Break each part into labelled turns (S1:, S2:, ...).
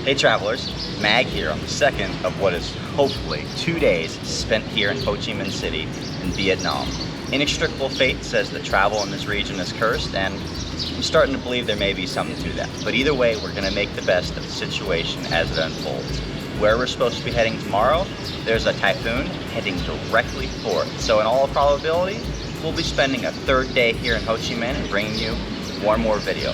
S1: Hey travelers, Mag here on the second of what is hopefully 2 days spent here in Ho Chi Minh City in Vietnam. Inextricable fate says that travel in this region is cursed, and I'm starting to believe there may be something to that. But either way, we're going to make the best of the situation as it unfolds. Where we're supposed to be heading tomorrow, there's a typhoon heading directly for it. So in all probability, we'll be spending a third day here in Ho Chi Minh and bringing you one more video.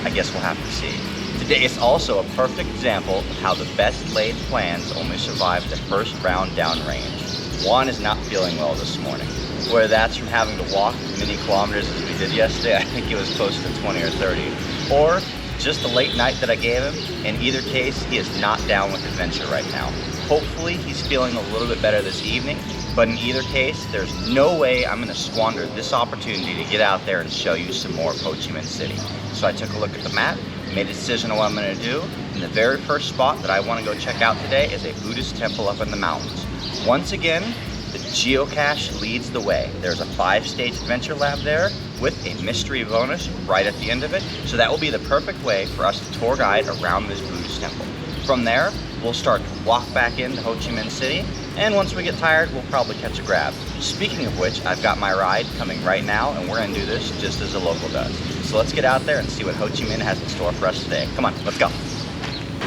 S1: I guess we'll have to see. Today is also a perfect example of how the best laid plans only survive the first round downrange. Juan is not feeling well this morning. Whether that's from having to walk as many kilometers as we did yesterday, I think it was close to 20 or 30, or just the late night that I gave him. In either case, he is not down with adventure right now. Hopefully he's feeling a little bit better this evening, but in either case, there's no way I'm going to squander this opportunity to get out there and show you some more of Ho Chi Minh City. So I took a look at the map, made a decision on what I'm going to do, and the very first spot that I want to go check out today is a Buddhist temple up in the mountains. Once again, the geocache leads the way. There's a 5-stage adventure lab there with a mystery bonus right at the end of it, so that will be the perfect way for us to tour guide around this Buddhist temple. From there, we'll start to walk back into Ho Chi Minh City, and once we get tired, we'll probably catch a grab. Speaking of which, I've got my ride coming right now, and we're going to do this just as a local does. So let's get out there and see what Ho Chi Minh has in store for us today. Come on, let's go.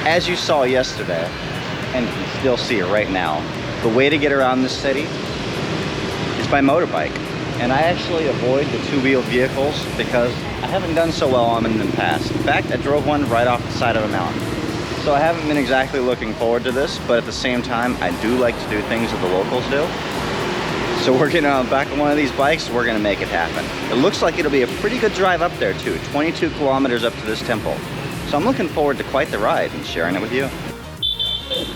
S1: As you saw yesterday, and you can still see it right now, the way to get around this city is by motorbike. And I actually avoid the two-wheel vehicles because I haven't done so well on them in the past. In fact, I drove one right off the side of a mountain. So I haven't been exactly looking forward to this, but at the same time, I do like to do things that the locals do. So we're getting on the back of one of these bikes, we're gonna make it happen. It looks like it'll be a pretty good drive up there too, 22 kilometers up to this temple. So I'm looking forward to quite the ride and sharing it with you.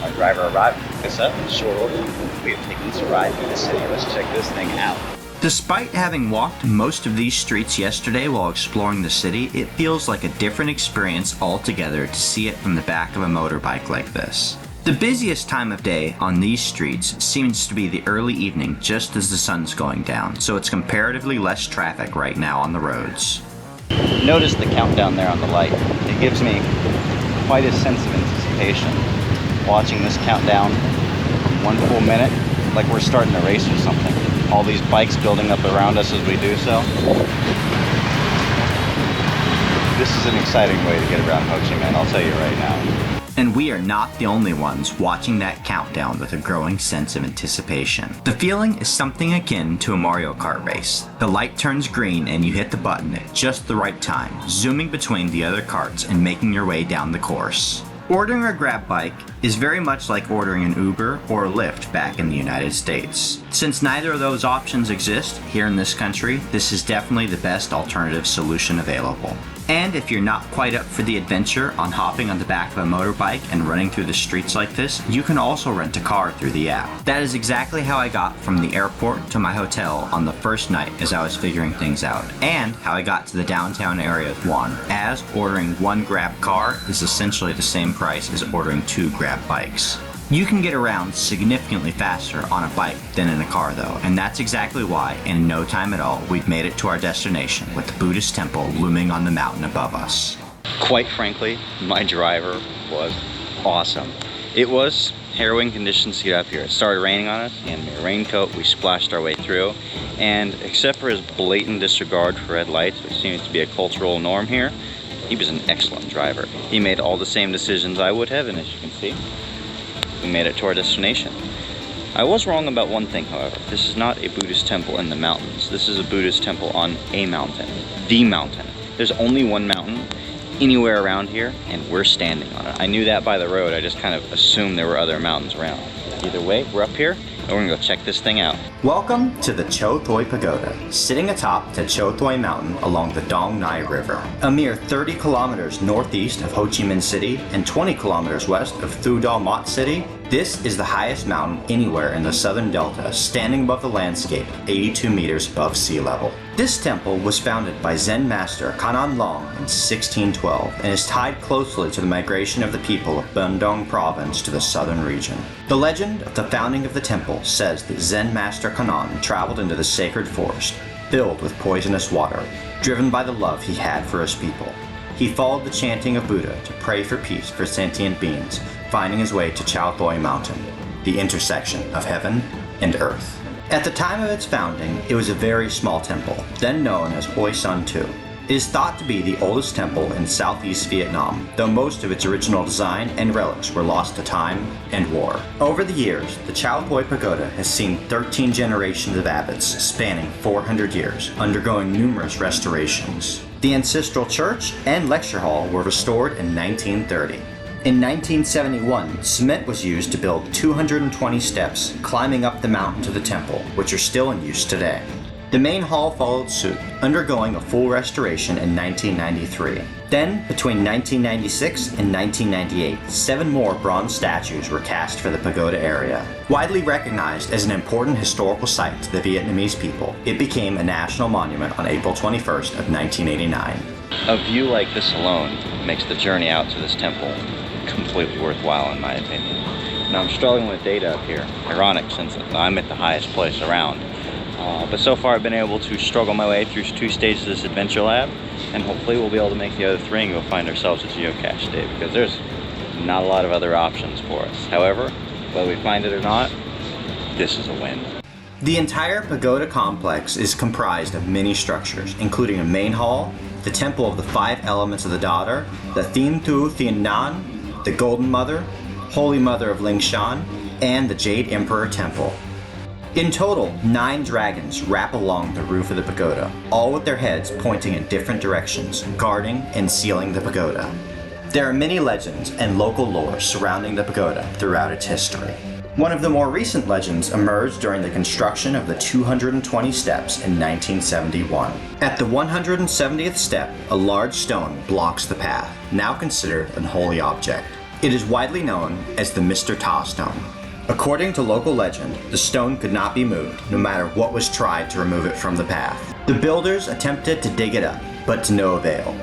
S1: Our driver arrived to pick us up in short order. We have taken this ride through the city. Let's check this thing out.
S2: Despite having walked most of these streets yesterday while exploring the city, it feels like a different experience altogether to see it from the back of a motorbike like this. The busiest time of day on these streets seems to be the early evening just as the sun's going down, so it's comparatively less traffic right now on the roads.
S1: Notice the countdown there on the light. It gives me quite a sense of anticipation. Watching this countdown, 1 full minute, like we're starting a race or something. All these bikes building up around us as we do so. This is an exciting way to get around Ho Chi Minh, I'll tell you right now.
S2: And we are not the only ones watching that countdown with a growing sense of anticipation. The feeling is something akin to a Mario Kart race. The light turns green and you hit the button at just the right time, zooming between the other carts and making your way down the course. Ordering a grab bike is very much like ordering an Uber or a Lyft back in the United States. Since neither of those options exist here in this country, this is definitely the best alternative solution available. And if you're not quite up for the adventure on hopping on the back of a motorbike and running through the streets like this, you can also rent a car through the app. That is exactly how I got from the airport to my hotel on the first night as I was figuring things out, and how I got to the downtown area with Juan, as ordering one Grab car is essentially the same price as ordering 2 Grab bikes. You can get around significantly faster on a bike than in a car though, and that's exactly why, in no time at all, we've made it to our destination with the Buddhist temple looming on the mountain above us.
S1: Quite frankly, my driver was awesome. It was harrowing conditions to get up here. It started raining on us, he handed me a raincoat, we splashed our way through, and except for his blatant disregard for red lights, which seems to be a cultural norm here, he was an excellent driver. He made all the same decisions I would have, and as you can see, we made it to our destination. I was wrong about one thing, however. This is not a Buddhist temple in the mountains. This is a Buddhist temple on a mountain. The mountain. There's only one mountain anywhere around here, and we're standing on it. I knew that by the road. I just kind of assumed there were other mountains around. Either way, we're up here, and we're gonna go check this thing out.
S2: Welcome to the Chau Thoi Pagoda, sitting atop the Chau Thoi Mountain along the Dong Nai River. A mere 30 kilometers northeast of Ho Chi Minh City and 20 kilometers west of Thu Da Mat City, this is the highest mountain anywhere in the southern delta, standing above the landscape 82 meters above sea level. This temple was founded by Zen master Kanan Long in 1612 and is tied closely to the migration of the people of Bandung province to the southern region. The legend of the founding of the temple says that Zen master Kanan traveled into the sacred forest, filled with poisonous water, driven by the love he had for his people. he followed the chanting of Buddha to pray for peace for sentient beings, finding his way to Chau Thoi Mountain, the intersection of heaven and earth. At the time of its founding, it was a very small temple, then known as Hoi San Tu. It is thought to be the oldest temple in southeast Vietnam, though most of its original design and relics were lost to time and war. Over the years, the Chau Thoi Pagoda has seen 13 generations of abbots spanning 400 years, undergoing numerous restorations. The ancestral church and lecture hall were restored in 1930. In 1971, cement was used to build 220 steps climbing up the mountain to the temple, which are still in use today. The main hall followed suit, undergoing a full restoration in 1993. Then, between 1996 and 1998, 7 more bronze statues were cast for the pagoda area. Widely recognized as an important historical site to the Vietnamese people, it became a national monument on April 21st of 1989.
S1: A view like this alone makes the journey out to this temple completely worthwhile in my opinion. Now I'm struggling with data up here. Ironic since I'm at the highest place around. But so far I've been able to struggle my way through 2 stages of this adventure lab, and hopefully we'll be able to make the other 3 and go find ourselves a geocache day, because there's not a lot of other options for us. However, whether we find it or not, this is a win.
S2: The entire pagoda complex is comprised of many structures, including a main hall, the temple of the 5 elements of the daughter, the Thien Tu Thien Nan, the Golden Mother, Holy Mother of Lingshan, and the Jade Emperor Temple. In total, 9 dragons wrap along the roof of the pagoda, all with their heads pointing in different directions, guarding and sealing the pagoda. There are many legends and local lore surrounding the pagoda throughout its history. One of the more recent legends emerged during the construction of the 220 steps in 1971. At the 170th step, a large stone blocks the path, now considered an holy object. It is widely known as the Mr. Ta stone. According to local legend, the stone could not be moved, no matter what was tried to remove it from the path. The builders attempted to dig it up, but to no avail.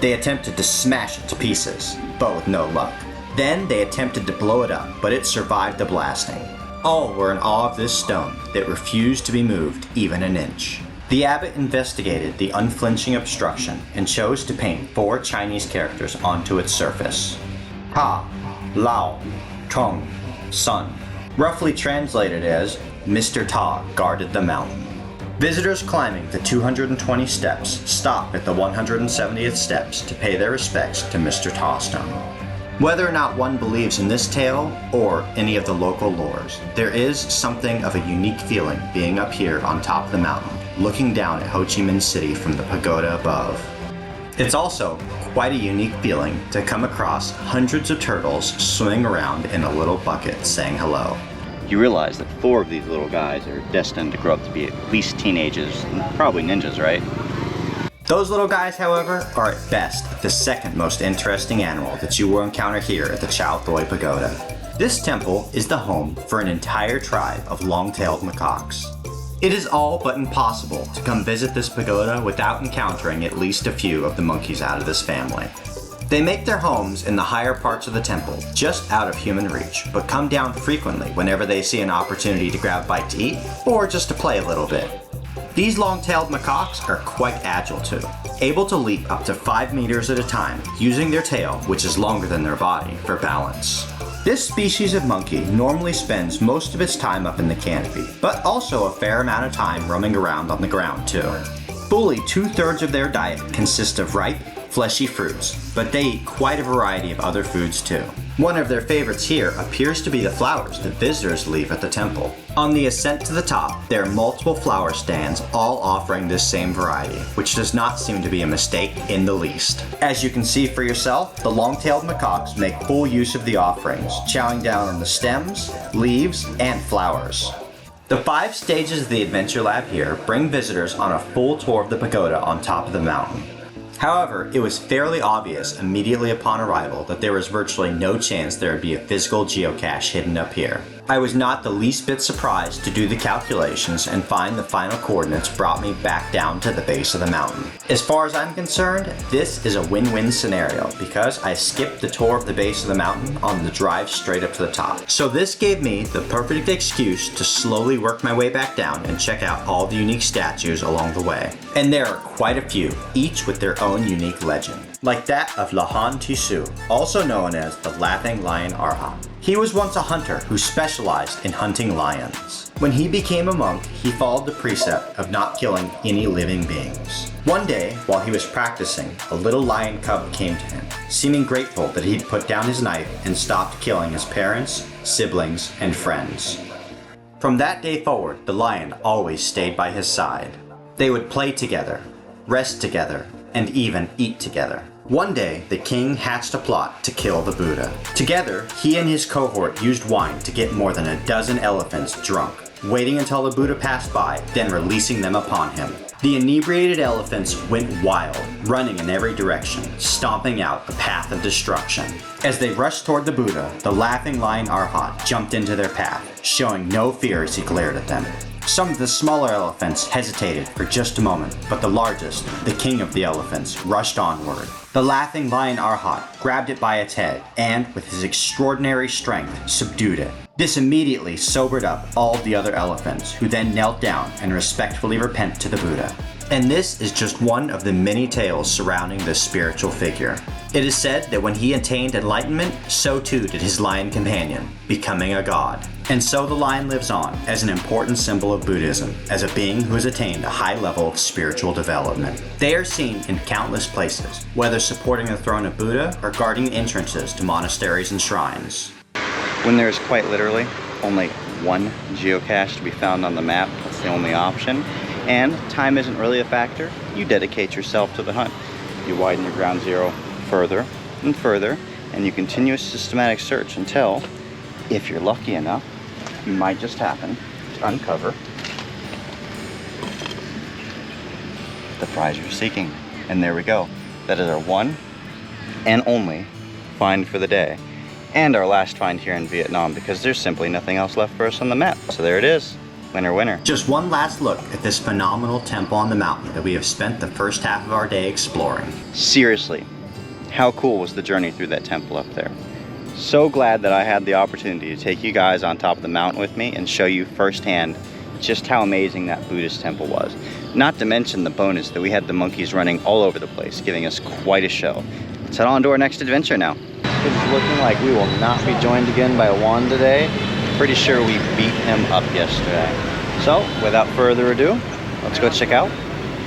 S2: They attempted to smash it to pieces, but with no luck. Then they attempted to blow it up, but it survived the blasting. All were in awe of this stone that refused to be moved even an inch. The abbot investigated the unflinching obstruction and chose to paint 4 Chinese characters onto its surface. Ta, Lao, Tong, Sun. Roughly translated as, Mr. Ta guarded the mountain. Visitors climbing the 220 steps stop at the 170th steps to pay their respects to Mr. Ta stone. Whether or not one believes in this tale or any of the local lores, there is something of a unique feeling being up here on top of the mountain, looking down at Ho Chi Minh City from the pagoda above. It's also quite a unique feeling to come across hundreds of turtles swimming around in a little bucket saying hello.
S1: You realize that 4 of these little guys are destined to grow up to be at least teenagers, and probably ninjas, right?
S2: Those little guys, however, are at best the second most interesting animal that you will encounter here at the Chau Thoi Pagoda. This temple is the home for an entire tribe of long-tailed macaques. It is all but impossible to come visit this pagoda without encountering at least a few of the monkeys out of this family. They make their homes in the higher parts of the temple, just out of human reach, but come down frequently whenever they see an opportunity to grab a bite to eat, or just to play a little bit. These long-tailed macaques are quite agile too, able to leap up to 5 meters at a time, using their tail, which is longer than their body, for balance. This species of monkey normally spends most of its time up in the canopy, but also a fair amount of time roaming around on the ground too. Fully 2/3 of their diet consists of ripe, fleshy fruits, but they eat quite a variety of other foods too. One of their favorites here appears to be the flowers that visitors leave at the temple. On the ascent to the top, there are multiple flower stands all offering this same variety, which does not seem to be a mistake in the least. As you can see for yourself, the long-tailed macaques make full use of the offerings, chowing down on the stems, leaves, and flowers. The 5 stages of the Adventure Lab here bring visitors on a full tour of the pagoda on top of the mountain. However, it was fairly obvious immediately upon arrival that there was virtually no chance there would be a physical geocache hidden up here. I was not the least bit surprised to do the calculations and find the final coordinates brought me back down to the base of the mountain. As far as I'm concerned, this is a win-win scenario because I skipped the tour of the base of the mountain on the drive straight up to the top. So this gave me the perfect excuse to slowly work my way back down and check out all the unique statues along the way. And there are quite a few, each with their own unique legend. like that of Lahan Tisu, also known as the Laughing Lion Arhat. He was once a hunter who specialized in hunting lions. When he became a monk, he followed the precept of not killing any living beings. One day, while he was practicing, a little lion cub came to him, seeming grateful that he'd put down his knife and stopped killing his parents, siblings, and friends. From that day forward, the lion always stayed by his side. They would play together, rest together, and even eat together. One day, the king hatched a plot to kill the Buddha. Together, he and his cohort used wine to get more than a dozen elephants drunk, waiting until the Buddha passed by, then releasing them upon him. The inebriated elephants went wild, running in every direction, stomping out a path of destruction. As they rushed toward the Buddha, the laughing lion Arhat jumped into their path, showing no fear as he glared at them. Some of the smaller elephants hesitated for just a moment, but the largest, the king of the elephants, rushed onward. The laughing lion Arhat grabbed it by its head and, with his extraordinary strength, subdued it. This immediately sobered up all the other elephants, who then knelt down and respectfully repent to the Buddha. And this is just one of the many tales surrounding this spiritual figure. It is said that when he attained enlightenment, so too did his lion companion, becoming a god. And so the lion lives on as an important symbol of Buddhism, as a being who has attained a high level of spiritual development. They are seen in countless places, whether supporting the throne of Buddha or guarding entrances to monasteries and shrines.
S1: When there's quite literally only one geocache to be found on the map, that's the only option, and time isn't really a factor, you dedicate yourself to the hunt. You widen your ground zero further and further, and you continue a systematic search until, if you're lucky enough, you might just happen to uncover the prize you're seeking. And there we go. That is our one and only find for the day. And our last find here in Vietnam, because there's simply nothing else left for us on the map. So there it is. Winner, winner.
S2: Just one last look at this phenomenal temple on the mountain that we have spent the first half of our day exploring.
S1: Seriously, how cool was the journey through that temple up there? So glad that I had the opportunity to take you guys on top of the mountain with me and show you firsthand just how amazing that Buddhist temple was. Not to mention the bonus that we had the monkeys running all over the place, giving us quite a show. Let's head on to our next adventure now. It's looking like we will not be joined again by Hoan today. Pretty sure we beat him up yesterday. So, without further ado, let's go check out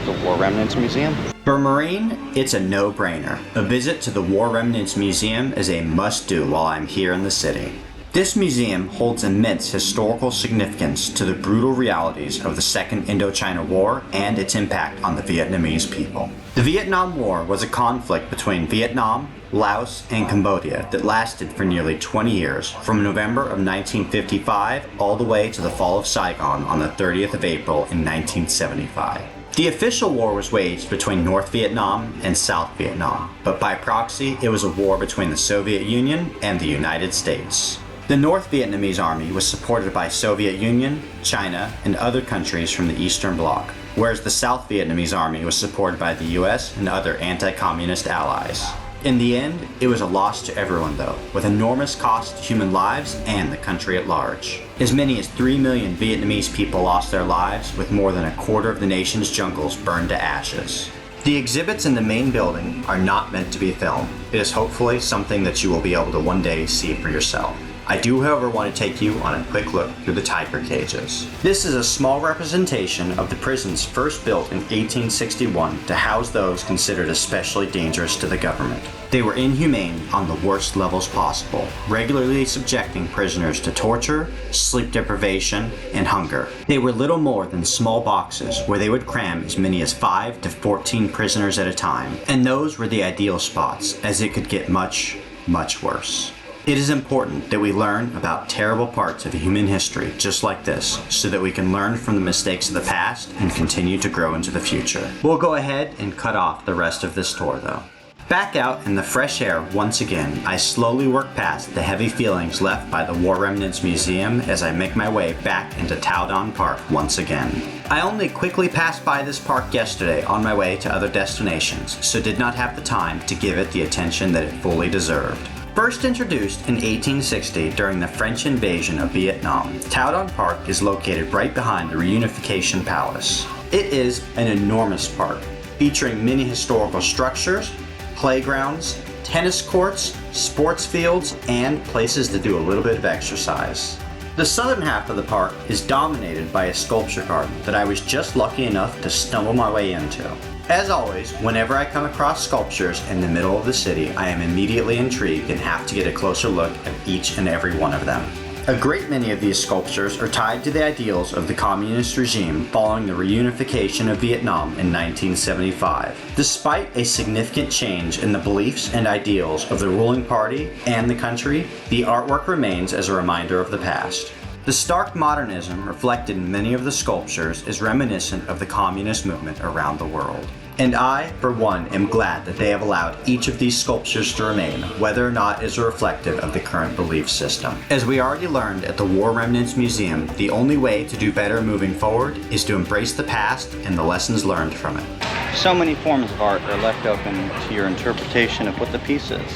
S1: the War Remnants Museum.
S2: For a Marine, it's a no-brainer. A visit to the War Remnants Museum is a must-do while I'm here in the city. This museum holds immense historical significance to the brutal realities of the Second Indochina War and its impact on the Vietnamese people. The Vietnam War was a conflict between Vietnam, Laos, and Cambodia that lasted for nearly 20 years, from November of 1955 all the way to the fall of Saigon on the 30th of April in 1975. The official war was waged between North Vietnam and South Vietnam, but by proxy it was a war between the Soviet Union and the United States. The North Vietnamese army was supported by Soviet Union, China, and other countries from the Eastern Bloc, whereas the South Vietnamese army was supported by the US and other anti-communist allies. In the end, it was a loss to everyone though, with enormous cost to human lives and the country at large. As many as 3 million Vietnamese people lost their lives, with more than a quarter of the nation's jungles burned to ashes. The exhibits in the main building are not meant to be filmed. It is hopefully something that you will be able to one day see for yourself. I do, however, want to take you on a quick look through the tiger cages. This is a small representation of the prisons first built in 1861 to house those considered especially dangerous to the government. They were inhumane on the worst levels possible, regularly subjecting prisoners to torture, sleep deprivation, and hunger. They were little more than small boxes where they would cram as many as 5 to 14 prisoners at a time, and those were the ideal spots, as it could get much, much worse. It is important that we learn about terrible parts of human history just like this, so that we can learn from the mistakes of the past and continue to grow into the future. We'll go ahead and cut off the rest of this tour though. Back out in the fresh air once again, I slowly work past the heavy feelings left by the War Remnants Museum as I make my way back into Tao Dan Park once again. I only quickly passed by this park yesterday on my way to other destinations, so did not have the time to give it the attention that it fully deserved. First introduced in 1860 during the French invasion of Vietnam, Tao Dan Park is located right behind the Reunification Palace. It is an enormous park, featuring many historical structures, playgrounds, tennis courts, sports fields, and places to do a little bit of exercise. The southern half of the park is dominated by a sculpture garden that I was just lucky enough to stumble my way into. As always, whenever I come across sculptures in the middle of the city, I am immediately intrigued and have to get a closer look at each and every one of them. A great many of these sculptures are tied to the ideals of the communist regime following the reunification of Vietnam in 1975. Despite a significant change in the beliefs and ideals of the ruling party and the country, the artwork remains as a reminder of the past. The stark modernism reflected in many of the sculptures is reminiscent of the communist movement around the world. And I, for one, am glad that they have allowed each of these sculptures to remain, whether or not is reflective of the current belief system. As we already learned at the War Remnants Museum, the only way to do better moving forward is to embrace the past and the lessons learned from it.
S1: So many forms of art are left open to your interpretation of what the piece is.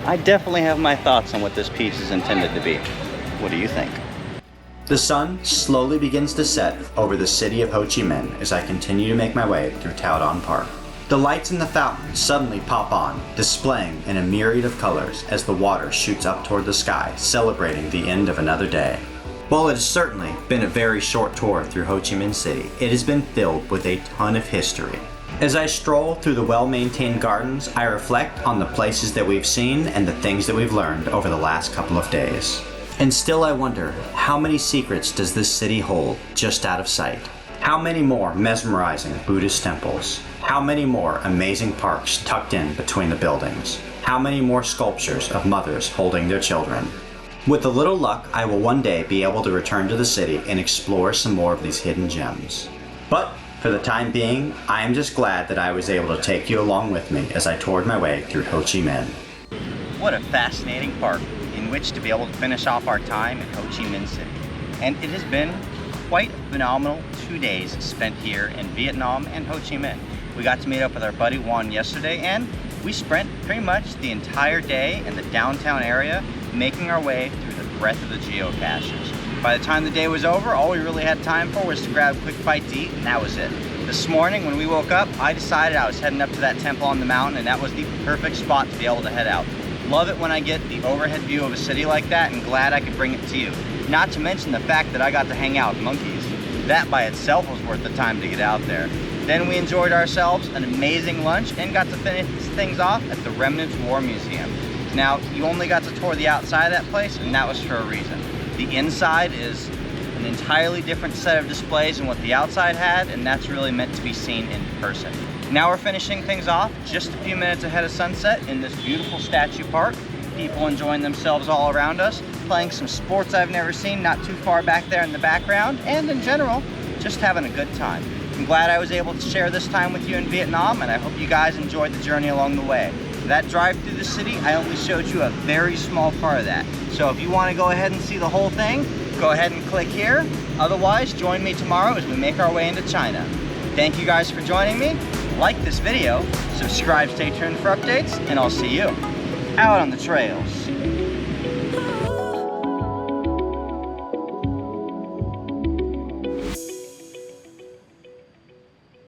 S1: I definitely have my thoughts on what this piece is intended to be. What do you think?
S2: The sun slowly begins to set over the city of Ho Chi Minh as I continue to make my way through Tao Dan Park. The lights in the fountain suddenly pop on, displaying in a myriad of colors as the water shoots up toward the sky, celebrating the end of another day. While it has certainly been a very short tour through Ho Chi Minh City, it has been filled with a ton of history. As I stroll through the well-maintained gardens, I reflect on the places that we've seen and the things that we've learned over the last couple of days. And still I wonder, how many secrets does this city hold just out of sight? How many more mesmerizing Buddhist temples? How many more amazing parks tucked in between the buildings? How many more sculptures of mothers holding their children? With a little luck, I will one day be able to return to the city and explore some more of these hidden gems. But for the time being, I am just glad that I was able to take you along with me as I toured my way through Ho Chi Minh.
S1: What a fascinating park in which to be able to finish off our time in Ho Chi Minh City. And it has been quite a phenomenal 2 days spent here in Vietnam and Ho Chi Minh. We got to meet up with our buddy Hoan yesterday, and we spent pretty much the entire day in the downtown area making our way through the breadth of the geocaches. By the time the day was over, all we really had time for was to grab a quick bite to eat, and that was it. This morning when we woke up, I decided I was heading up to that temple on the mountain, and that was the perfect spot to be able to head out. Love it when I get the overhead view of a city like that, and glad I could bring it to you. Not to mention the fact that I got to hang out with monkeys. That by itself was worth the time to get out there. Then we enjoyed ourselves an amazing lunch and got to finish things off at the Remnants War Museum. Now, you only got to tour the outside of that place, and that was for a reason. The inside is an entirely different set of displays than what the outside had, and that's really meant to be seen in person. Now we're finishing things off just a few minutes ahead of sunset in this beautiful statue park. People enjoying themselves all around us, playing some sports I've never seen not too far back there in the background, and in general, just having a good time. I'm glad I was able to share this time with you in Vietnam, and I hope you guys enjoyed the journey along the way. That drive through the city, I only showed you a very small part of that. So if you want to go ahead and see the whole thing, go ahead and click here. Otherwise, join me tomorrow as we make our way into China. Thank you guys for joining me. Like this video, subscribe, stay tuned for updates, and I'll see you out on the trails.